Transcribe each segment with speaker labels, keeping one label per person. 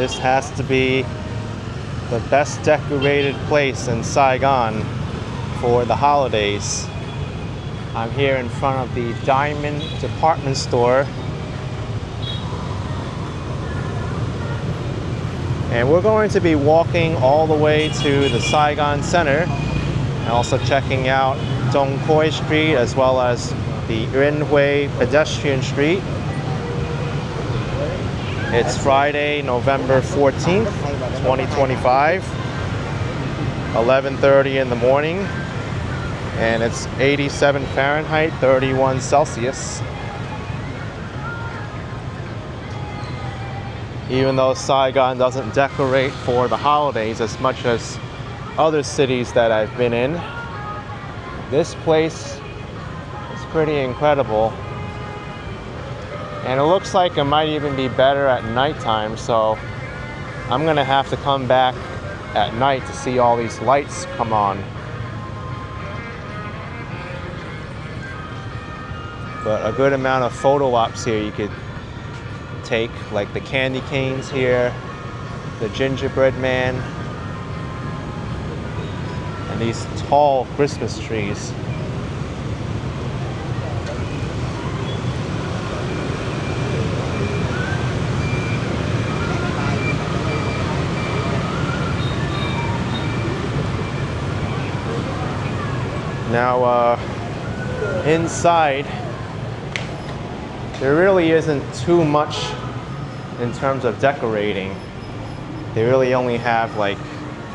Speaker 1: This has to be the best decorated place in Saigon for the holidays. I'm here in front of the Diamond department store. And we're going to be walking all the way to the Saigon Center and also checking out Khoi Street as well as the Nguyen Hue pedestrian street. It's Friday, November 14th, 2025, 11:30 in the morning, and it's 87 Fahrenheit, 31 Celsius. Even though Saigon doesn't decorate for the holidays as much as other cities that I've been in, this place is pretty incredible. And it looks like it might even be better at nighttime, so I'm gonna have to come back at night to see all these lights come on. But a good amount of photo ops here you could take, like the candy canes here, the gingerbread man, and these tall Christmas trees. Now, inside, there really isn't too much in terms of decorating. They really only have like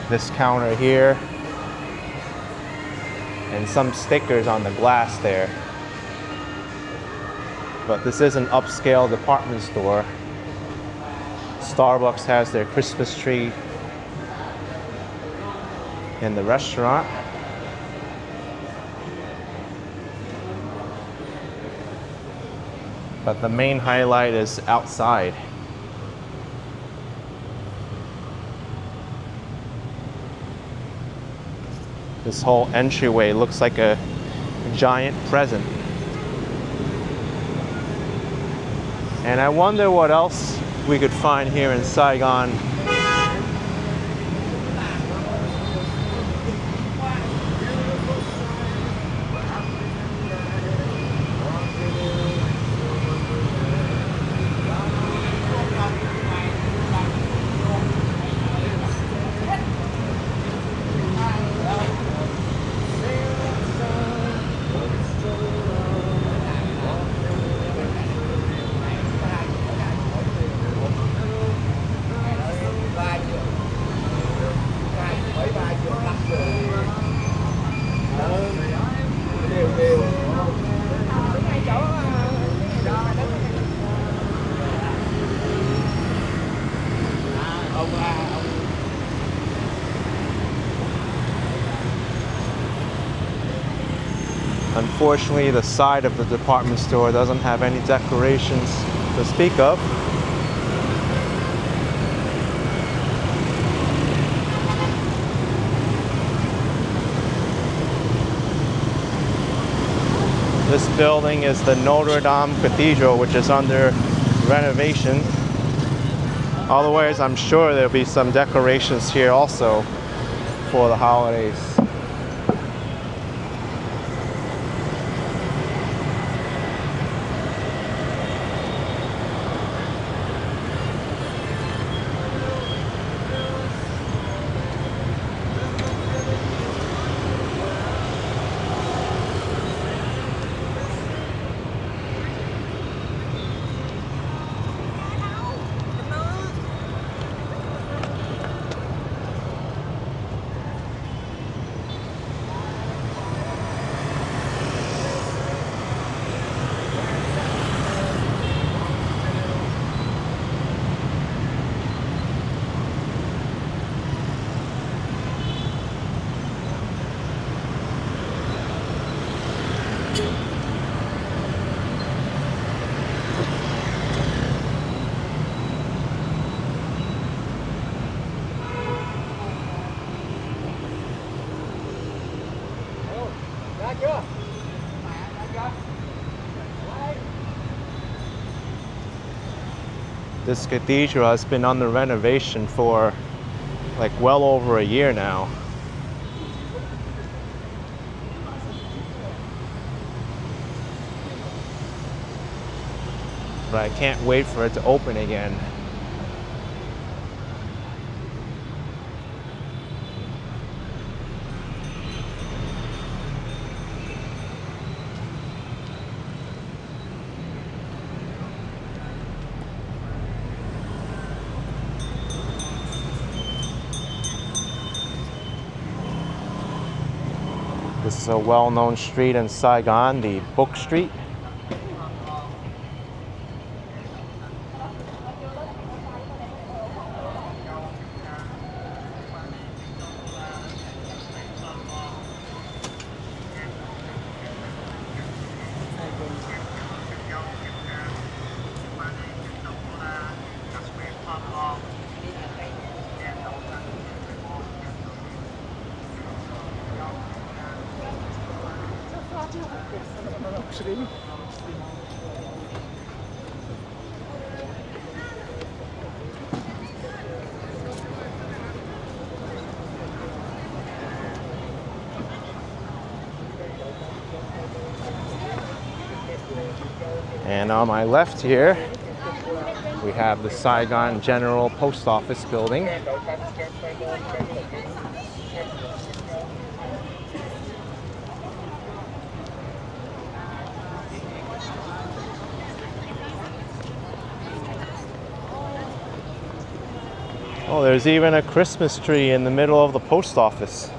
Speaker 1: this counter here and some stickers on the glass there. But this is an upscale department store. Starbucks has their Christmas tree in the restaurant. But the main highlight is outside. This whole entryway looks like a giant present. And I wonder what else we could find here in Saigon. Unfortunately, the side of the department store doesn't have any decorations to speak of. This building is the Notre Dame Cathedral, which is under renovation. Otherwise, I'm sure there'll be some decorations here also for the holidays. This cathedral has been under renovation for like well over a year now. But I can't wait for it to open again. This is a well-known street in Saigon, the Book Street. And on my left here, we have the Saigon General Post Office building. Oh, there's even a Christmas tree in the middle of the post office.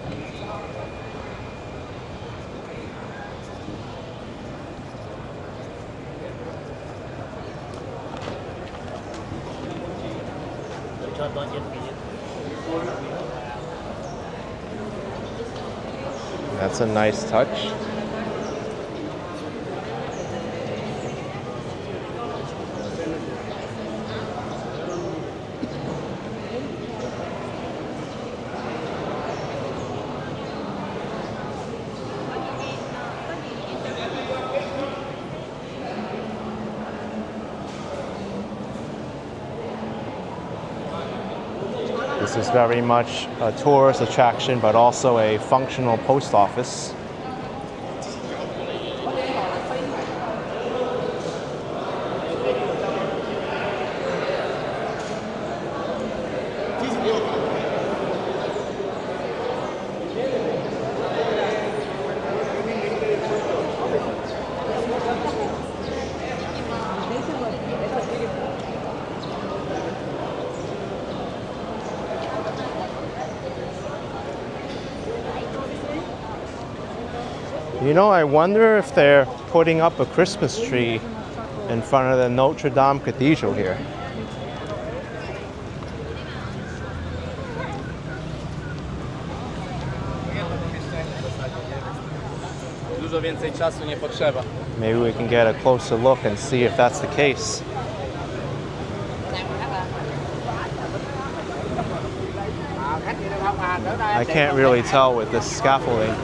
Speaker 1: That's a nice touch. This is very much a tourist attraction, but also a functional post office. You know, I wonder if they're putting up a Christmas tree in front of the Notre Dame Cathedral here. Maybe we can get a closer look and see if that's the case. I can't really tell with this scaffolding.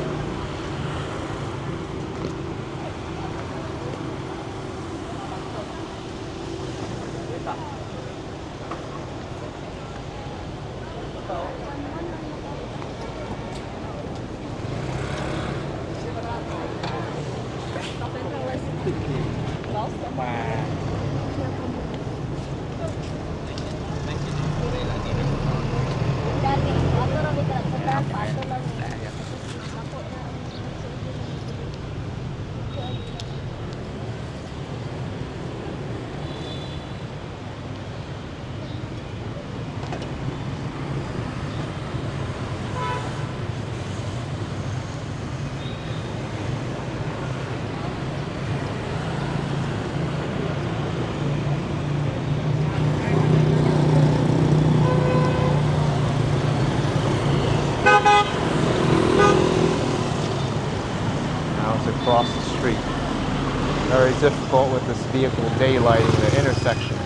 Speaker 1: Across the street. Very difficult with this vehicle daylighting the intersection.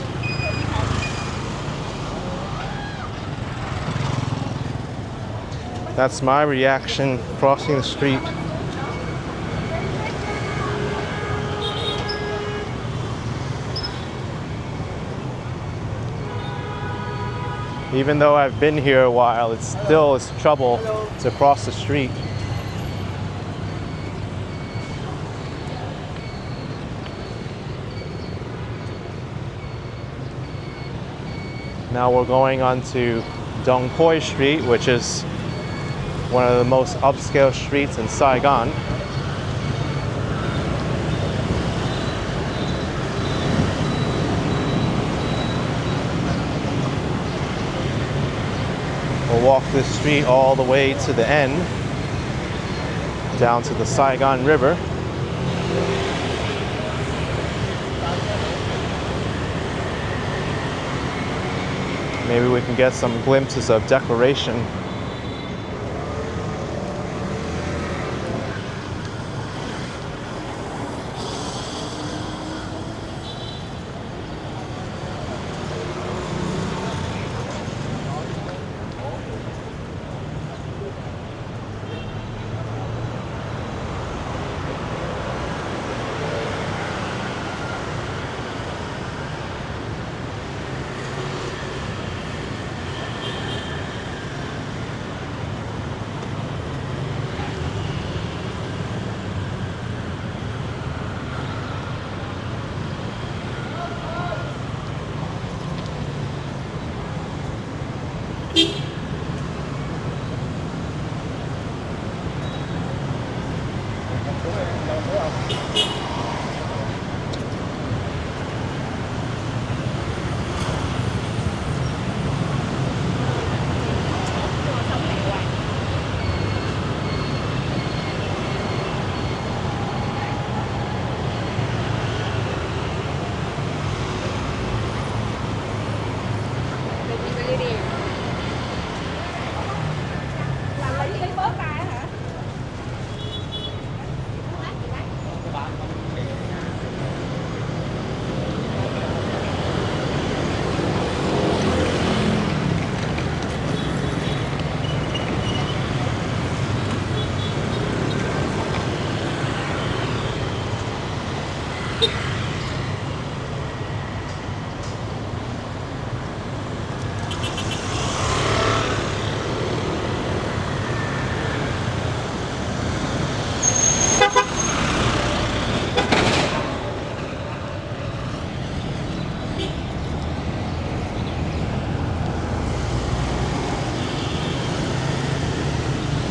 Speaker 1: That's my reaction crossing the street. Even though I've been here a while, it's still trouble to cross the street. Now we're going on to Khoi Street, which is one of the most upscale streets in Saigon. We'll walk this street all the way to the end, down to the Saigon River. Maybe we can get some glimpses of decoration.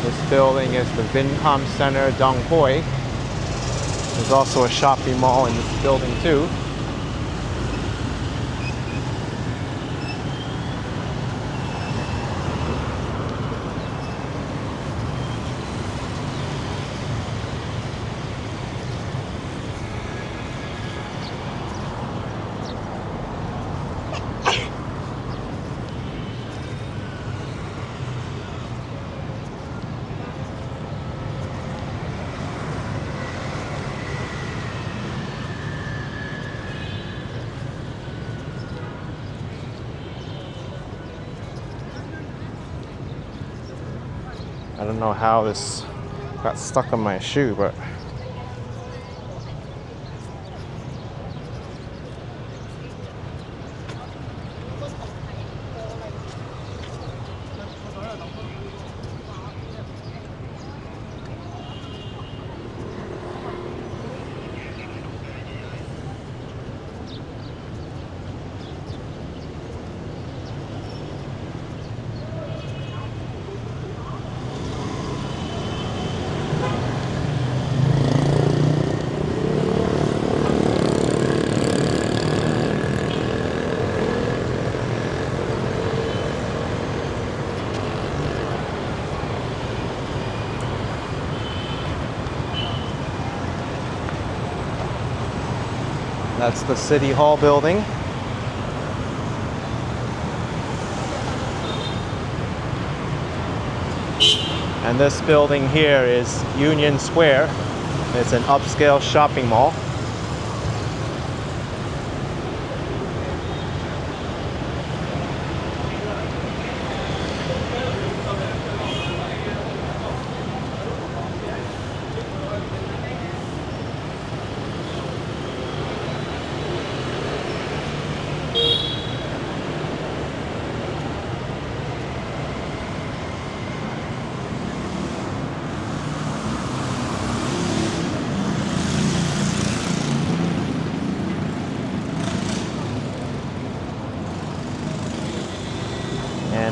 Speaker 1: This building is the Saigon Center, Dong Hoi. There's also a shopping mall in this building too. I don't know how this got stuck on my shoe, but that's the City Hall building. And this building here is Union Square. It's an upscale shopping mall.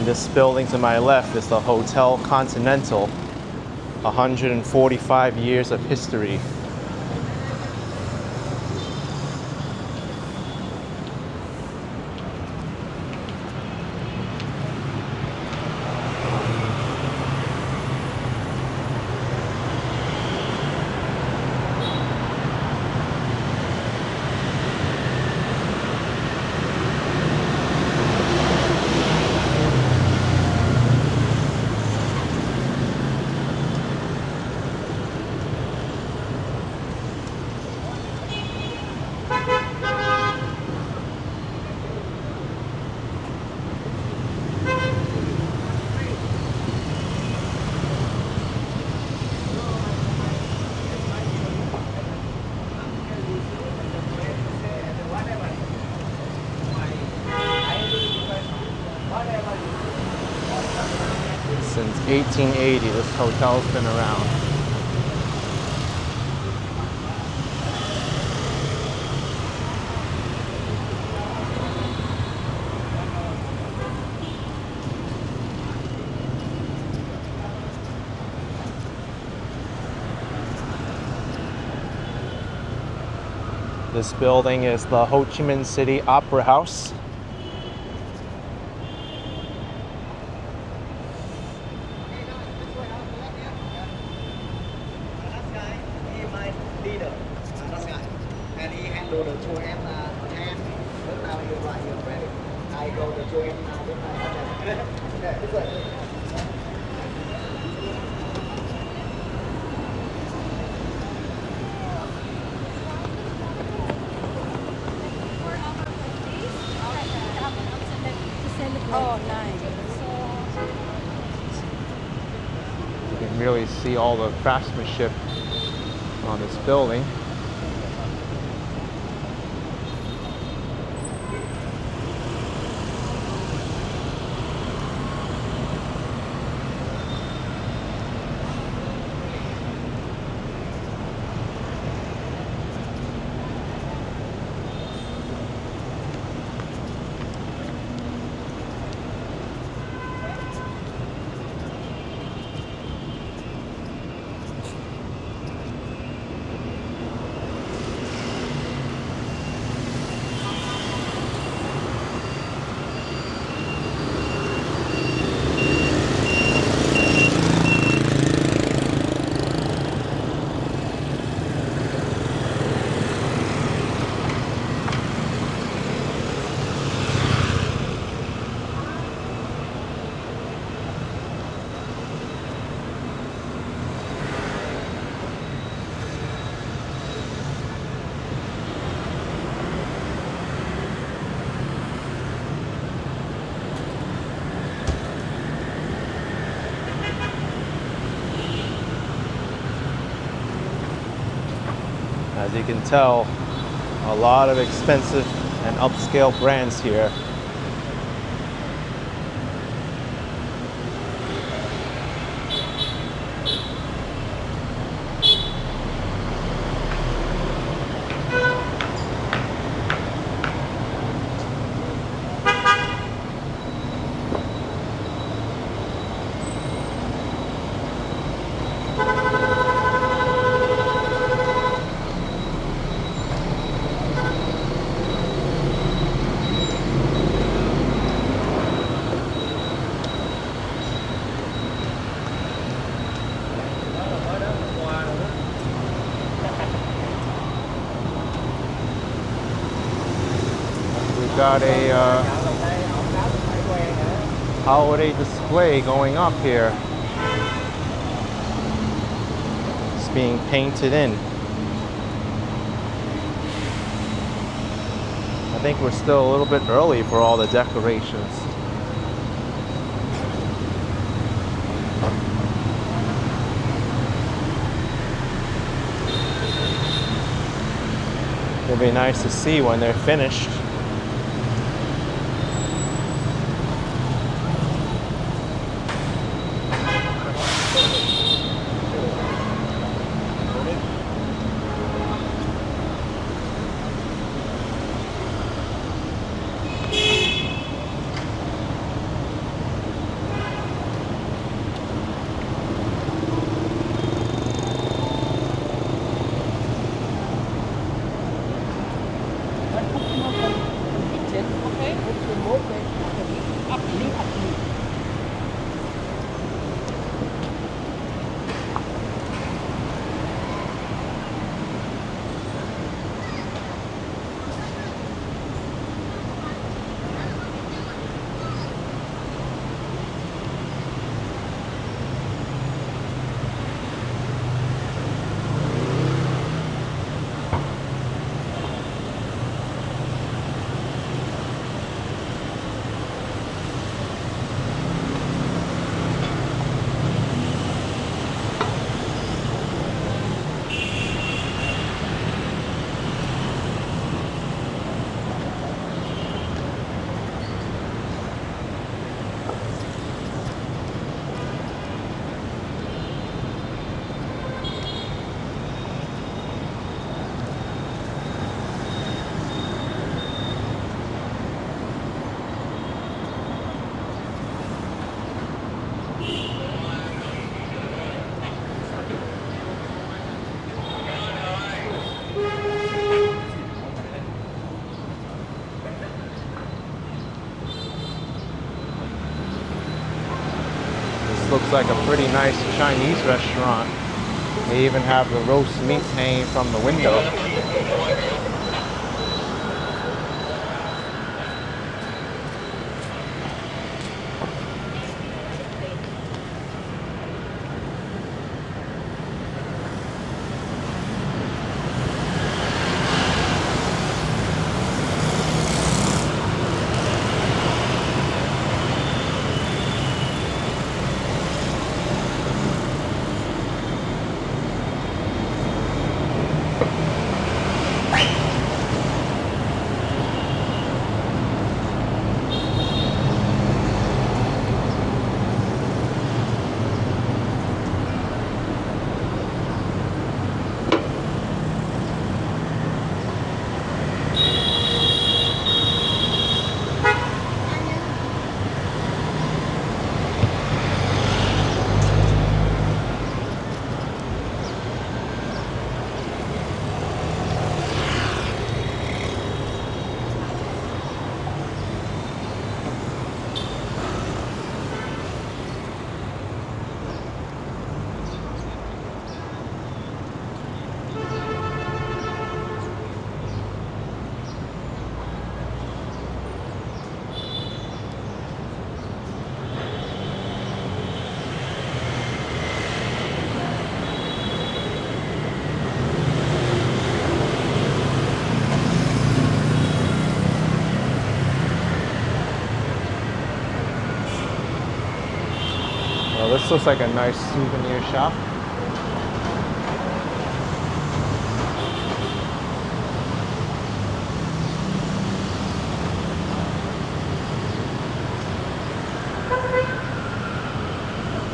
Speaker 1: And this building to my left is the Hotel Continental. 145 years of history. Since 1880, this hotel's been around. This building is the Ho Chi Minh City Opera House.
Speaker 2: Oh, nice.
Speaker 1: You can really see all the craftsmanship on this building. As you can tell, a lot of expensive and upscale brands here. Got a holiday display going up here. It's being painted in. I think we're still a little bit early for all the decorations. It'll be nice to see when they're finished. like a pretty nice Chinese restaurant. They even have the roast meat hanging from the window. Well, this looks like a nice souvenir shop.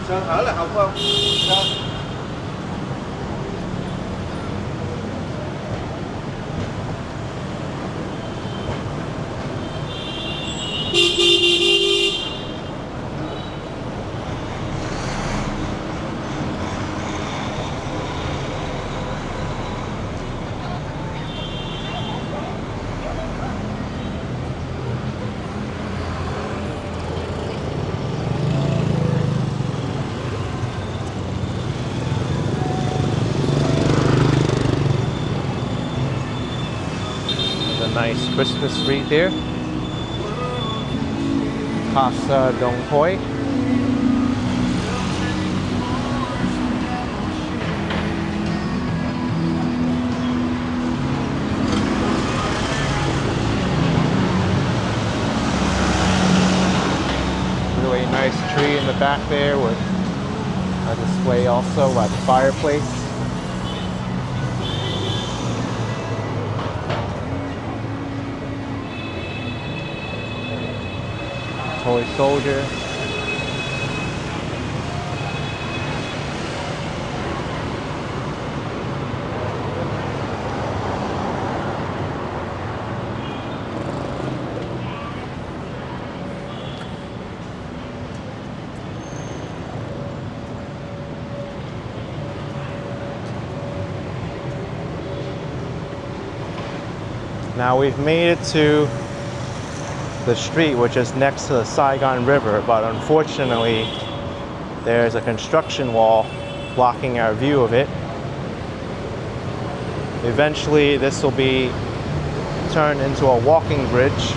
Speaker 2: Sơ thở là học không? Sơ.
Speaker 1: Nice Christmas wreath there. Casa Dong Hoi. Really nice tree in the back there with a display also at the fireplace. Toy soldier. Now we've made it to the street, which is next to the Saigon River, but unfortunately there's a construction wall blocking our view of it. Eventually this will be turned into a walking bridge.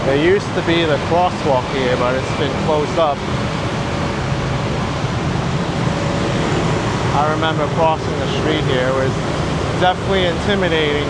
Speaker 1: There used to be the crosswalk here, but it's been closed up. I remember crossing the street here. It was definitely intimidating.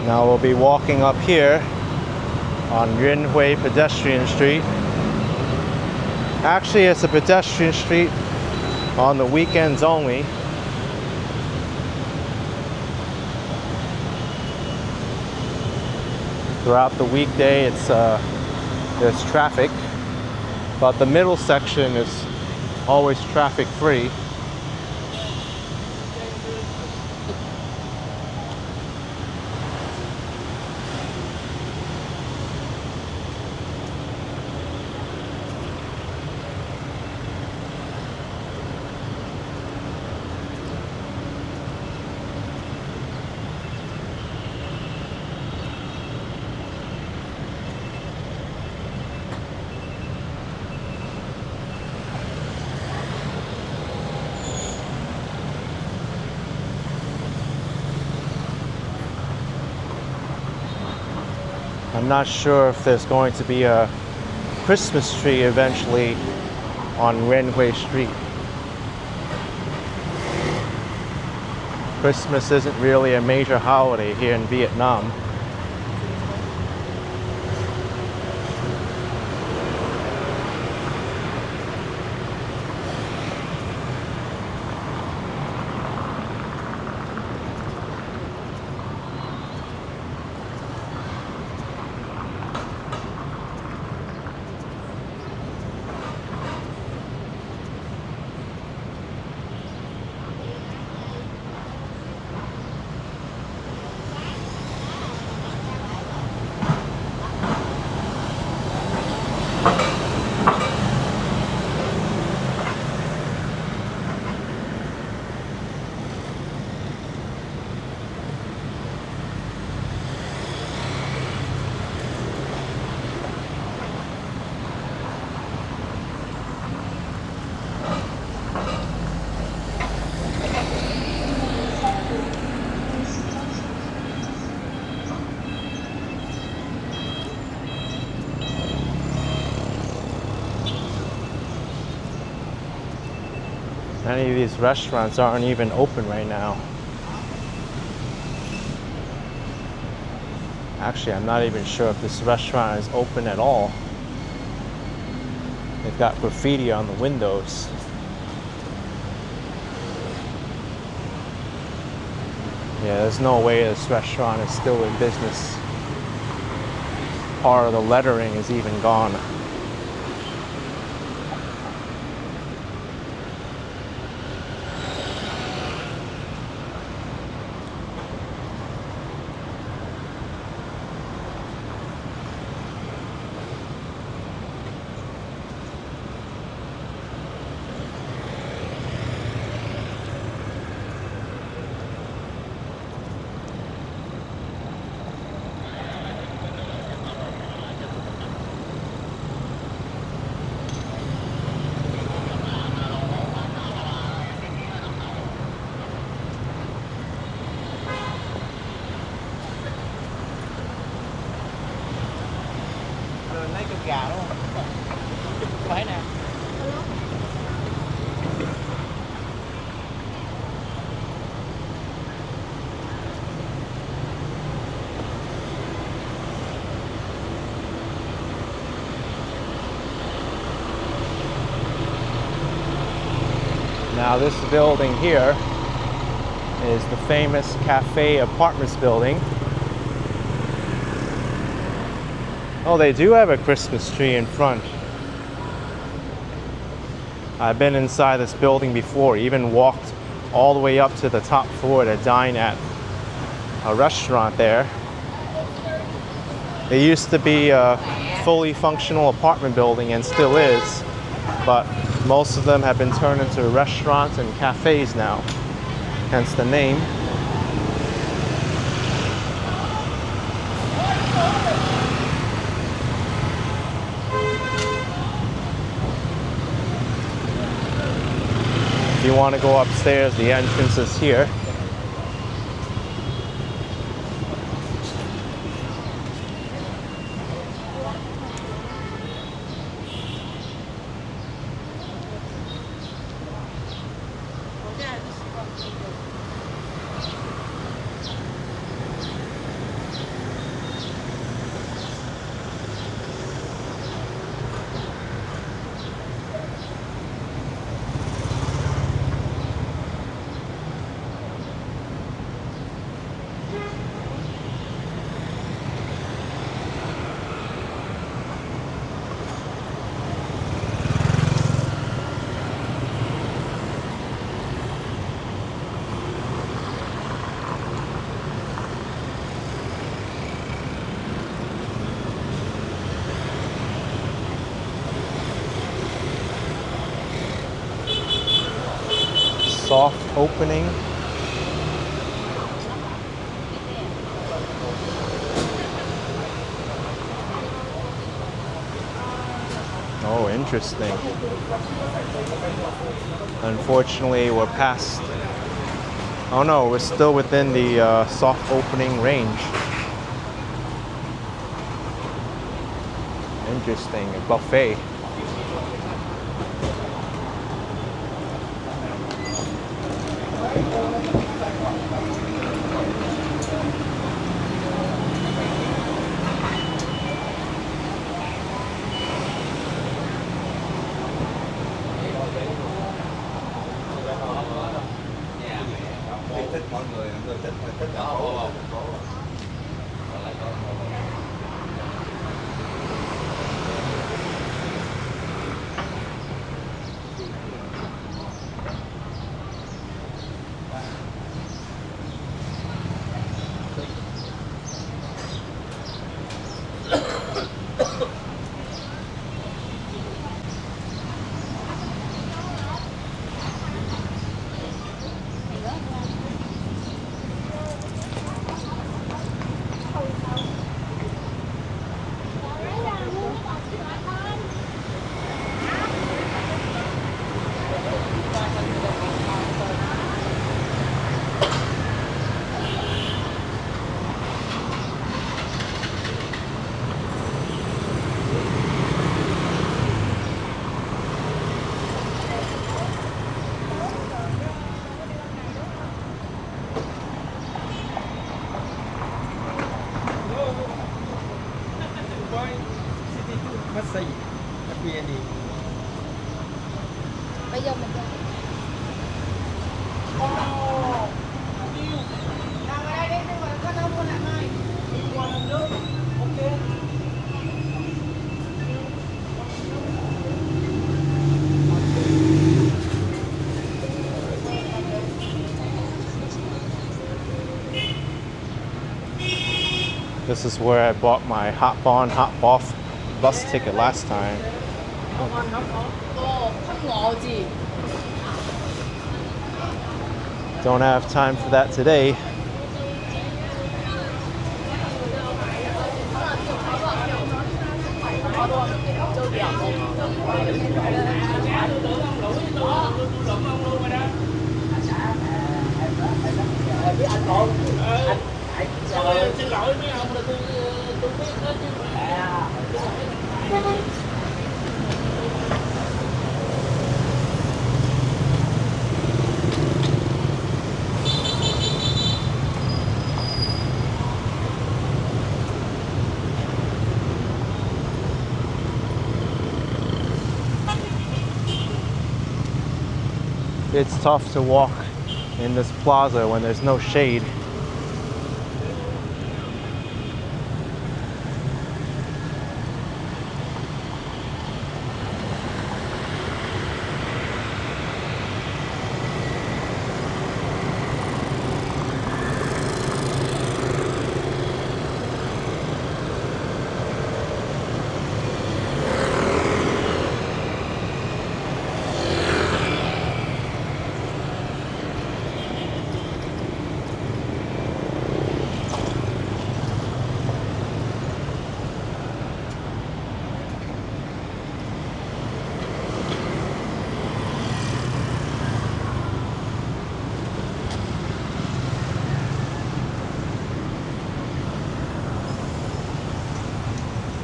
Speaker 1: Now we'll be walking up here on Nguyen Hue pedestrian street. Actually, it's a pedestrian street on the weekends only. Throughout the weekday, there's traffic, but the middle section is always traffic free. I'm not sure if there's going to be a Christmas tree eventually on Nguyen Hue Street. Christmas isn't really a major holiday here in Vietnam. Many of these restaurants aren't even open right now. Actually, I'm not even sure if this restaurant is open at all. They've got graffiti on the windows. Yeah, there's no way this restaurant is still in business. Part of the lettering is even gone.
Speaker 3: Gà đúng không? Phải nè.
Speaker 1: Now this building here is the famous Cafe Apartments building. Oh, they do have a Christmas tree in front. I've been inside this building before, even walked all the way up to the top floor to dine at a restaurant there. It used to be a fully functional apartment building and still is, but most of them have been turned into restaurants and cafes now, hence the name. If you want to go upstairs, the entrance is here. Soft opening. Oh, interesting. Unfortunately, we're past. Oh no, we're still within the soft opening range. Interesting, a buffet.
Speaker 3: Bây giờ mình
Speaker 1: This is where I bought my hop on, hop off bus ticket last time. Don't have time for that today. it's tough to walk in this plaza when there's no shade.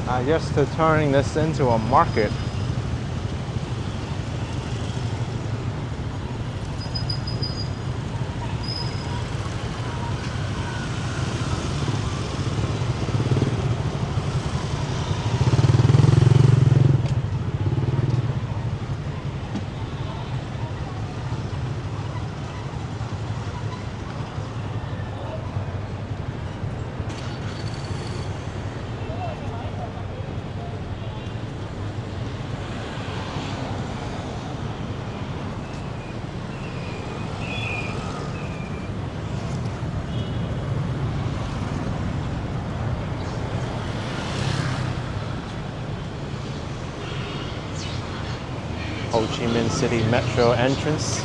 Speaker 1: I guess they're turning this into a market. Ho Chi Minh City Metro entrance.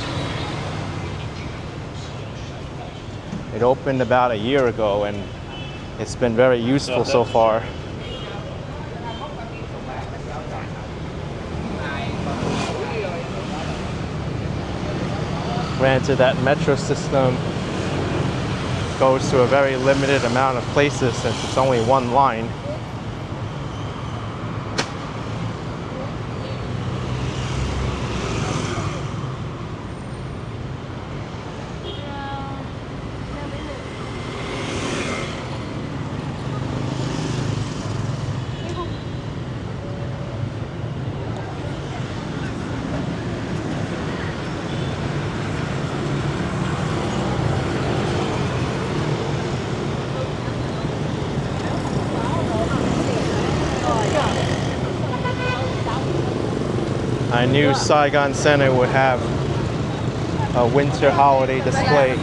Speaker 1: It opened about a year ago and it's been very useful so far. Granted, that metro system goes to a very limited amount of places since it's only one line. I knew Saigon Center would have a winter holiday display.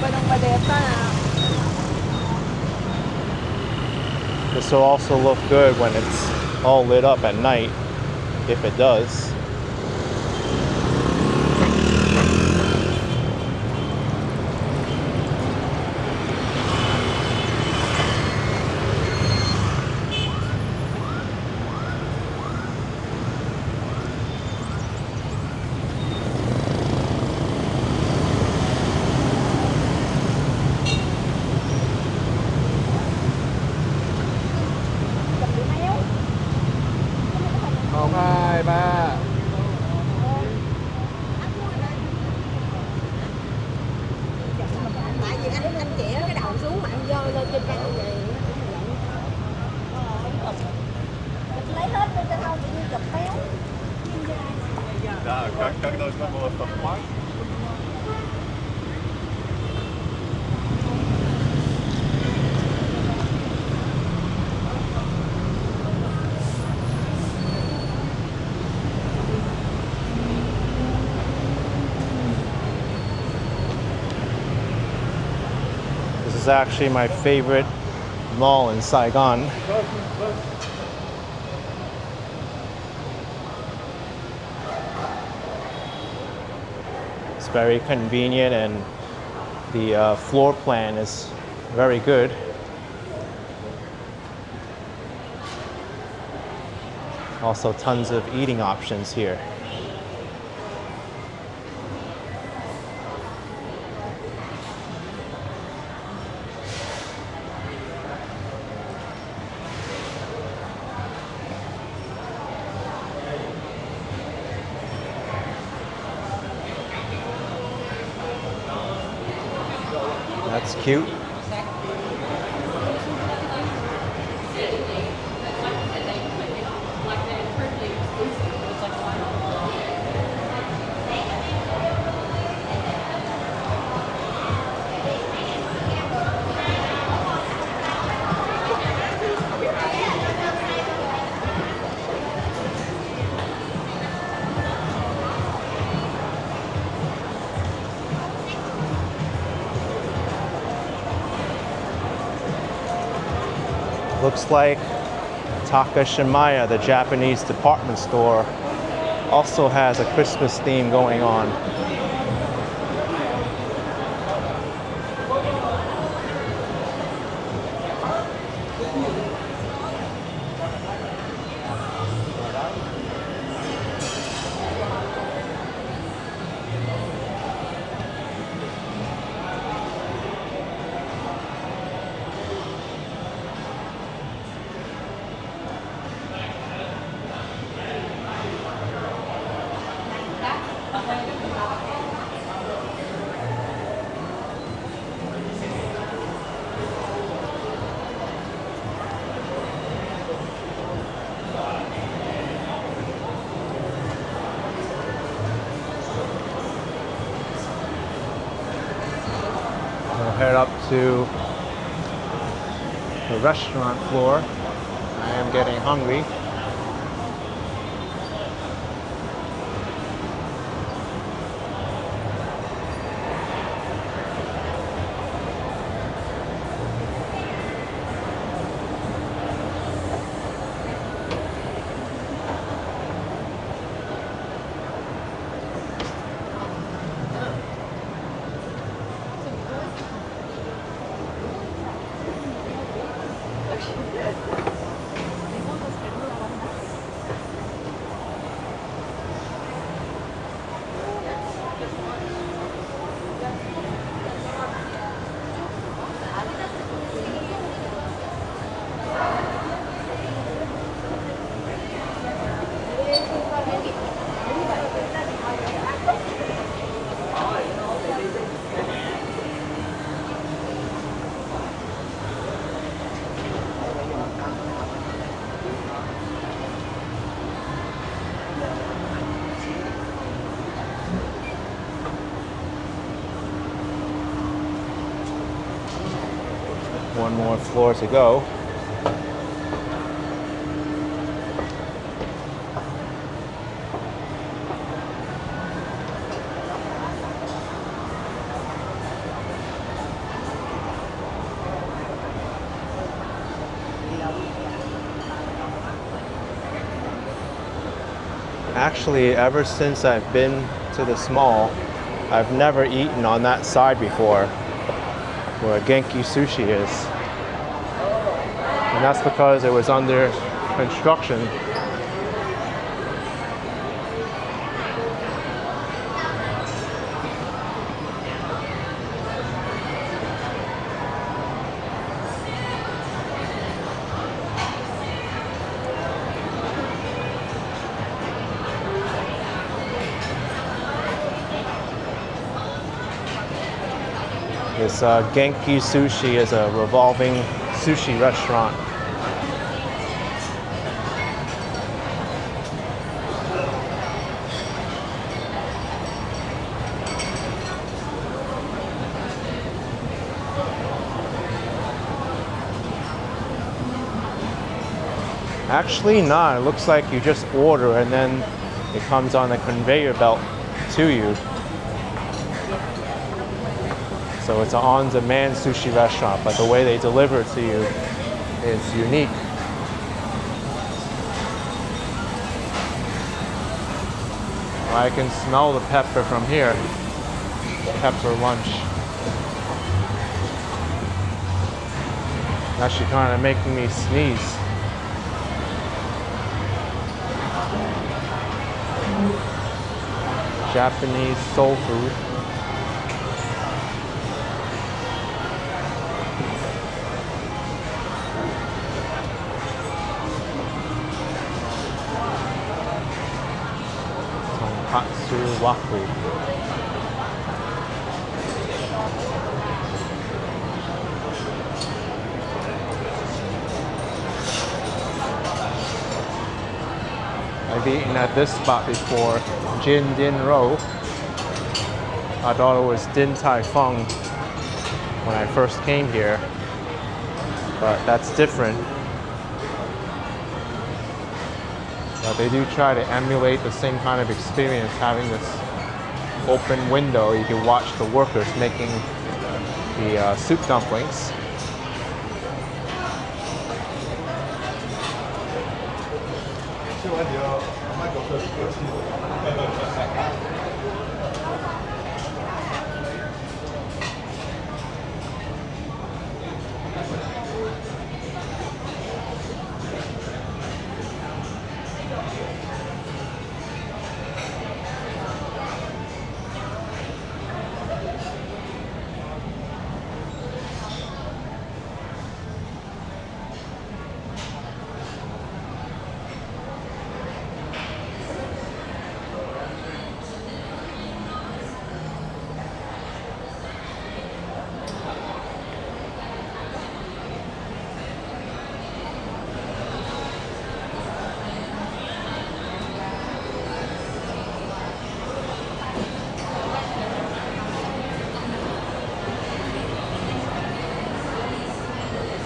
Speaker 1: This will also look good when it's all lit up at night, if it does.
Speaker 3: Tại vì anh chẻ cái đầu xuống mà anh dơ lên trên cao vậy. Lấy hết lên trên không tự nhiên chụp béo.
Speaker 2: Да, как должно было совпасть?
Speaker 1: This is actually my favorite mall in Saigon. It's very convenient and the floor plan is very good. Also tons of eating options here. That's cute. Looks like Takashimaya, the Japanese department store, also has a Christmas theme going on. We'll head up to the restaurant floor. I am getting hungry. One more floor to go. Actually, ever since I've been to this mall, I've never eaten on that side before, where Genki Sushi is. And that's because it was under construction. This Genki Sushi is a revolving sushi restaurant. Actually not, it looks like you just order and then it comes on a conveyor belt to you. So it's an on-demand sushi restaurant, but the way they deliver it to you is unique. I can smell the pepper from here. Pepper lunch. Actually kind of making me sneeze. Japanese soul food. Tonkatsu waffle. I've eaten at this spot before, Jin Din Ro. I thought it was Din Tai Fung when I first came here, but that's different. But they do try to emulate the same kind of experience, having this open window. You can watch the workers making the soup dumplings.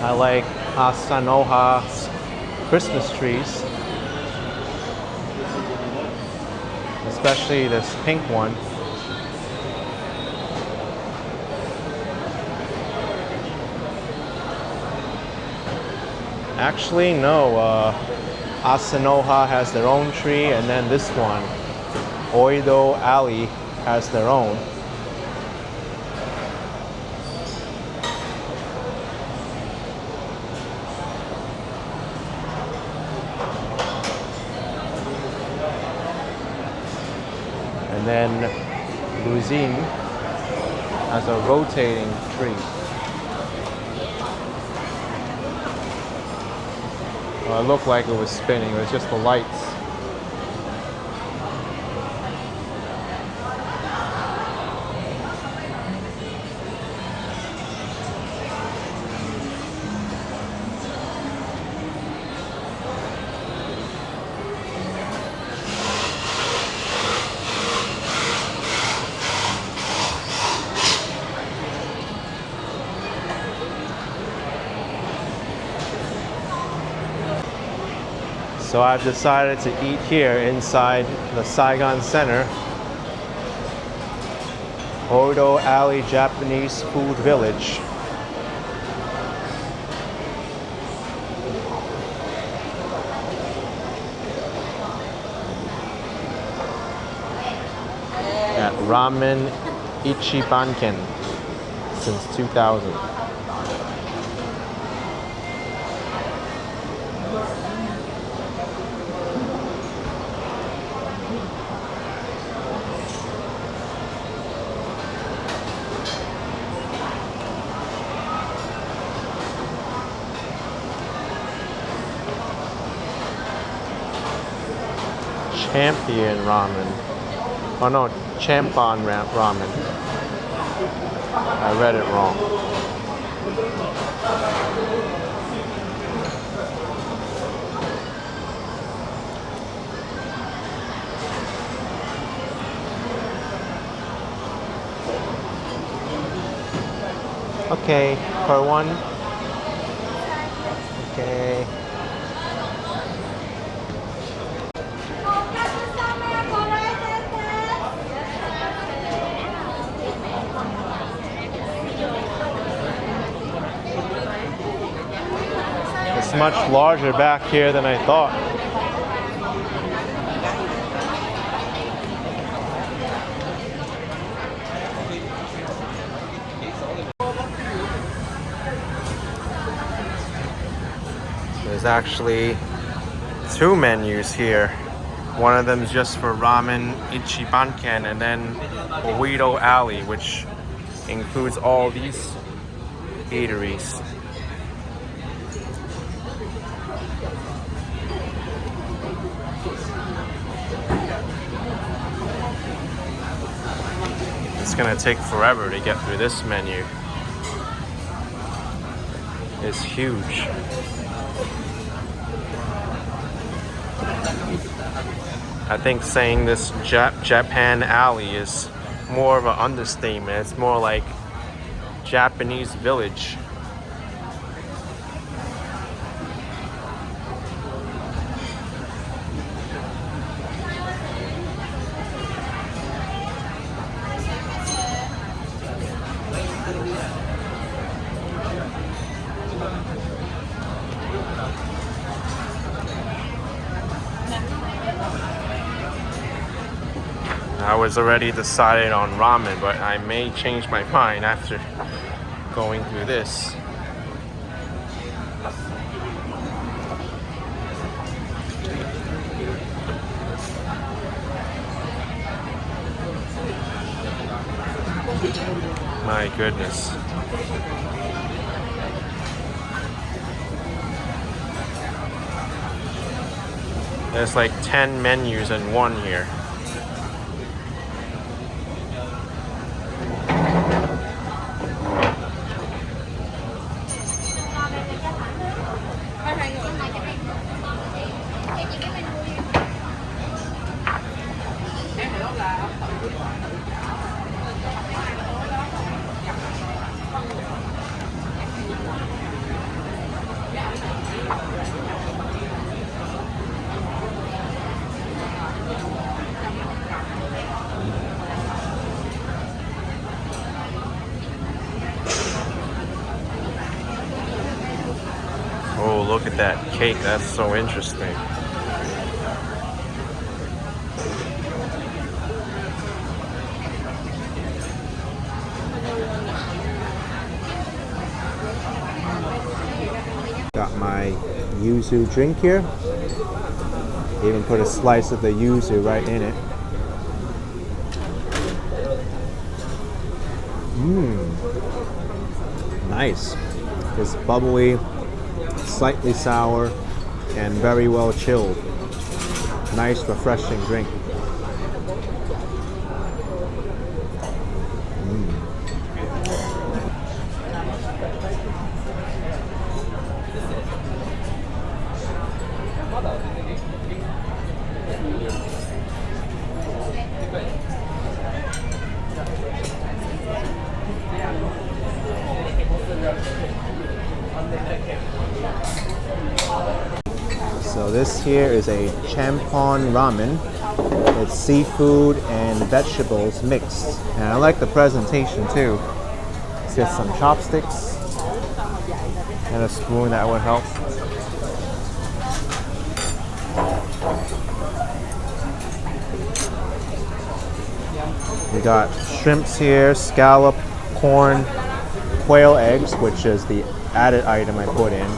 Speaker 1: I like Asanoha's Christmas trees, especially this pink one. Actually, no, Asanoha has their own tree, and then this one, Oido Alley, has their own. And then Luzin has a rotating tree. Well, it looked like it was spinning, it was just the lights. So I've decided to eat here inside the Saigon Center, Oido Alley Japanese Food Village. At Ramen Ichibanken since 2000. Champion ramen. Oh no, Champon ramen. I read it wrong. Okay, for one. Okay. It's much larger back here than I thought. There's actually two menus here. One of them is just for Ramen Ichibanken, and then Oido Alley, which includes all these eateries. It's gonna take forever to get through this menu. It's huge. I think saying this Japan Alley is more of an understatement. It's more like Japanese village. I was already decided on ramen, but I may change my mind after going through this. My goodness. There's like 10 menus in one here. Oh, look at that cake. That's so interesting. Got my yuzu drink here. Even put a slice of the yuzu right in it. Nice. It's bubbly, slightly sour, and very well chilled. Nice, refreshing drink. So this here is a champon ramen. It's seafood and vegetables mixed. And I like the presentation too. It's got some chopsticks and a spoon that would help. We got shrimps here, scallop, corn, quail eggs, which is the added item I put in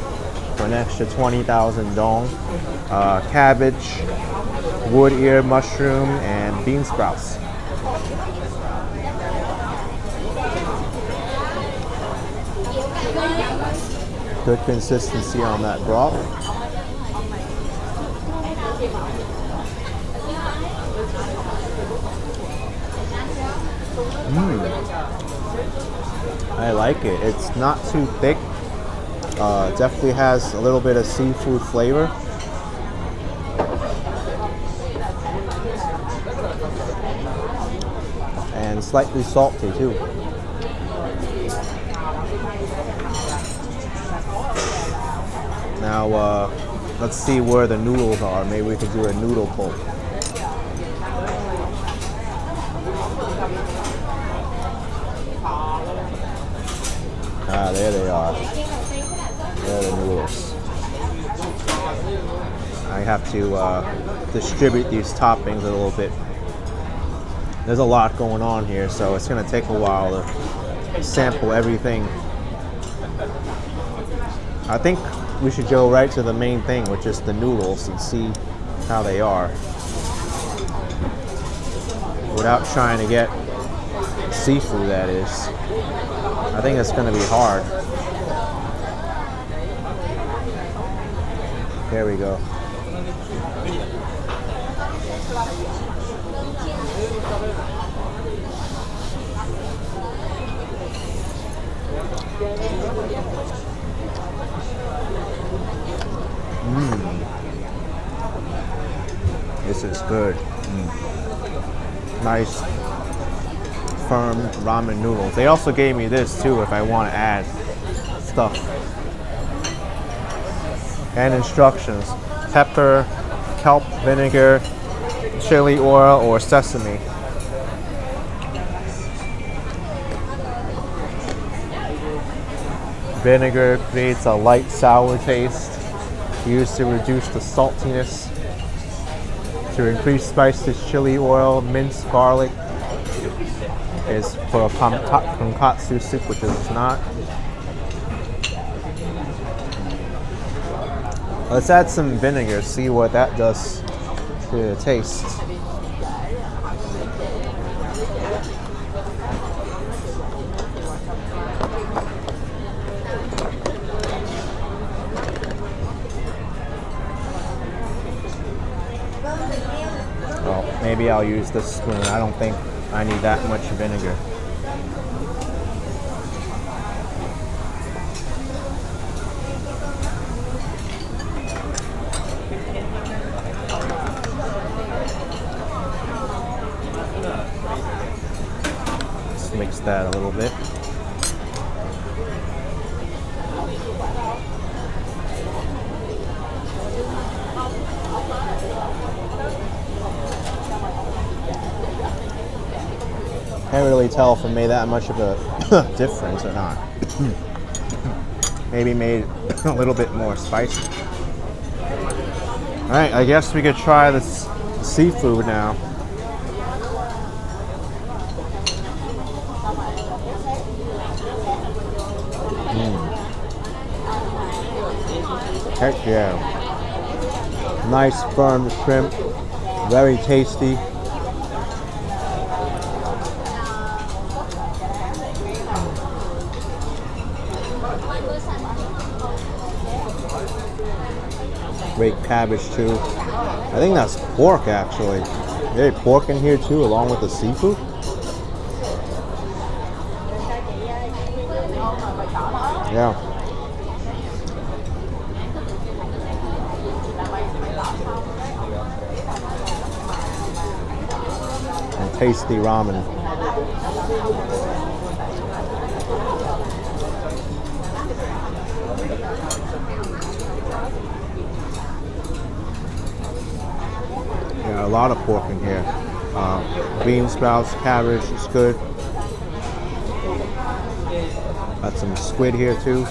Speaker 1: for an extra 20,000 dong, cabbage, wood ear mushroom, and bean sprouts. Good consistency on that broth. I like it. It's not too thick. Definitely has a little bit of seafood flavor. And slightly salty too. Now let's see where the noodles are. Maybe we could do a noodle pull. Ah, there they are. There are the noodles. I have to distribute these toppings a little bit. There's a lot going on here, so it's going to take a while to sample everything. I think we should go right to the main thing, which is the noodles, and see how they are. Without trying to get seafood, that is. I think it's going to be hard. There we go. This is good. Nice, firm ramen noodles. They also gave me this too if I want to add stuff. And instructions: pepper, kelp vinegar, chili oil, or sesame. Vinegar creates a light sour taste, used to reduce the saltiness. To increase spice, this chili oil, minced garlic is for tonkatsu soup, which is not. Let's add some vinegar, see what that does to the taste. Well, maybe I'll use this spoon. I don't think I need that much vinegar. Let's mix that a little bit. Can't really tell if it made that much of a difference or not. Maybe made a little bit more spicy. Alright, I guess we could try this seafood now. Heck yeah. Nice firm shrimp, very tasty. Great cabbage too. I think that's pork actually. There's pork in here too, along with the seafood. Yeah. And tasty ramen. A lot of pork in here. Bean sprouts, cabbage, it's good. Got some squid here too.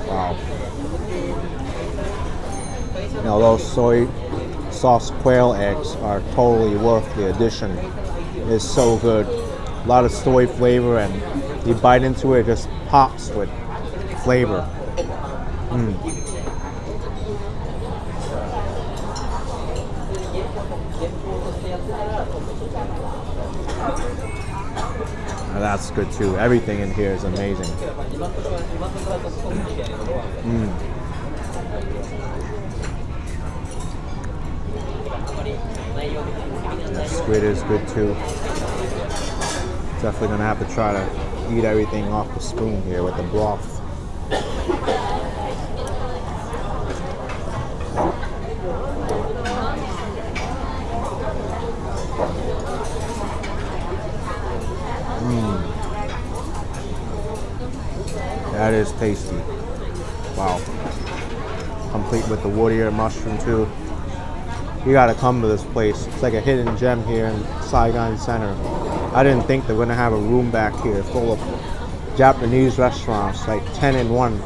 Speaker 1: Wow. Now those soy sauce quail eggs are totally worth the addition. It's so good. A lot of soy flavor, and you bite into it, it just pops with flavor. Now that's good too. Everything in here is amazing. The squid is good too. Definitely gonna have to try to eat everything off the spoon here with the broth. That is tasty. Wow. Complete with the warrior mushroom too. You gotta come to this place. It's like a hidden gem here in Saigon Center. I didn't think they were gonna have a room back here full of Japanese restaurants, like 10 in one.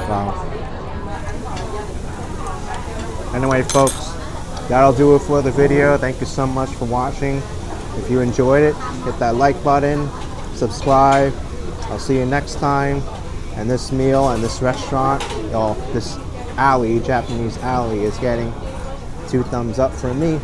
Speaker 1: Wow. Anyway, folks, that'll do it for the video. Thank you so much for watching. If you enjoyed it, hit that like button, subscribe. I'll see you next time. And this meal and this restaurant, this alley, Japanese alley, is getting 2 thumbs up from me.